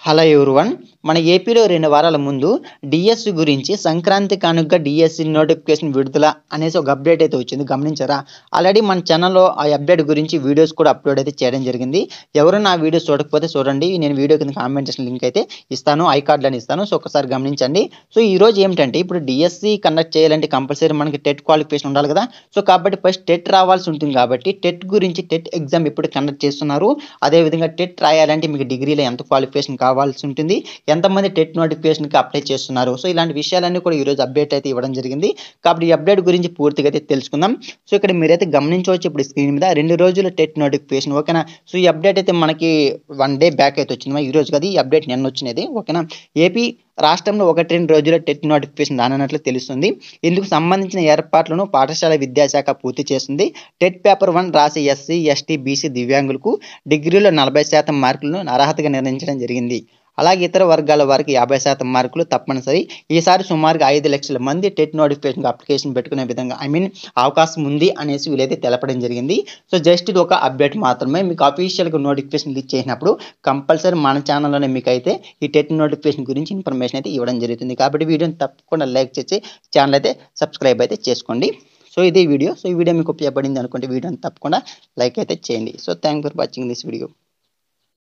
Hello everyone. మన ఏపీలో 2 వారాల ముందు డిఎస్సి గురించి సంక్రాంతి కానుకగా డిఎస్సి నోటిఫికేషన్ విడుదల అనేసి ఒక అప్డేట్ అయితే వచ్చింది, గమనించారా? ఆల్రెడీ మన ఛానల్లో ఆ అప్డేట్ గురించి వీడియోస్ కూడా అప్లోడ్ అయితే చేయడం జరిగింది. ఎవరైనా ఆ వీడియోస్ చూడకపోతే చూడండి, నేను వీడియో కింద కామెంట్ చేసిన లింక్ అయితే ఇస్తాను, ఐ కార్డులను ఇస్తాను. సో ఒకసారి గమనించండి. సో ఈ రోజు ఏమిటంటే, ఇప్పుడు డిఎస్సి కండక్ట్ చేయాలంటే కంపల్సరీ మనకి టెట్ క్వాలిఫికేషన్ ఉండాలి కదా. సో కాబట్టి ఫస్ట్ టెట్ రావాల్సి ఉంటుంది. కాబట్టి టెట్ గురించి, టెట్ ఎగ్జామ్ ఎప్పుడు కండక్ట్ చేస్తున్నారు, అదేవిధంగా టెట్ రాయాలంటే మీకు డిగ్రీలో ఎంత క్వాలిఫికేషన్ కావాల్సి ఉంటుంది, ఎంతమంది టెట్ నోటిఫికేషన్కి అప్లై చేస్తున్నారు. సో ఇలాంటి విషయాలన్నీ కూడా ఈరోజు అప్డేట్ అయితే ఇవ్వడం జరిగింది. కాబట్టి ఈ అప్డేట్ గురించి పూర్తిగా అయితే తెలుసుకుందాం. సో ఇక్కడ మీరైతే గమనించవచ్చు ఇప్పుడు స్క్రీన్ మీద 2 రోజుల టెట్ నోటిఫికేషన్, ఓకేనా? సో ఈ అప్డేట్ అయితే మనకి 1 డే బ్యాక్ అయితే వచ్చింది, ఈ రోజు కదా ఈ అప్డేట్ నిన్న వచ్చినది, ఓకేనా? ఏపీ రాష్ట్రంలో 1-2 రోజుల టెట్ నోటిఫికేషన్ రానున్నట్లు తెలుస్తుంది. ఇందుకు సంబంధించిన ఏర్పాట్లను పాఠశాల విద్యాశాఖ పూర్తి చేస్తుంది. టెట్ పేపర్ 1 రాసే ఎస్సీ, ఎస్టీ, బీసీ దివ్యాంగులకు డిగ్రీలో 40% మార్కులను అర్హతగా నిర్ణయించడం జరిగింది. అలాగే ఇతర వర్గాల వారికి 50% మార్కులు తప్పనిసరి. ఈసారి సుమారుగా 5 లక్షల మంది టెట్ నోటిఫికేషన్ అప్లికేషన్ పెట్టుకునే విధంగా అవకాశం ఉంది అనేసి వీళ్ళైతే తెలపడం జరిగింది. సో జస్ట్ ఇది ఒక అప్డేట్ మాత్రమే. మీకు అఫీషియల్గా నోటిఫికేషన్ రిలీజ్ చేసినప్పుడు కంపల్సరీ మన ఛానల్లోనే మీకు అయితే ఈ టెట్ నోటిఫికేషన్ గురించి ఇన్ఫర్మేషన్ అయితే ఇవ్వడం జరుగుతుంది. కాబట్టి వీడియోని తప్పకుండా లైక్ చేసి ఛానల్ అయితే సబ్స్క్రైబ్ అయితే చేసుకోండి. సో ఇదే వీడియో. సో ఈ వీడియో మీకు ఉపయోగపడింది అనుకుంటే వీడియోని తప్పకుండా లైక్ అయితే చేయండి. So thank for watching this video.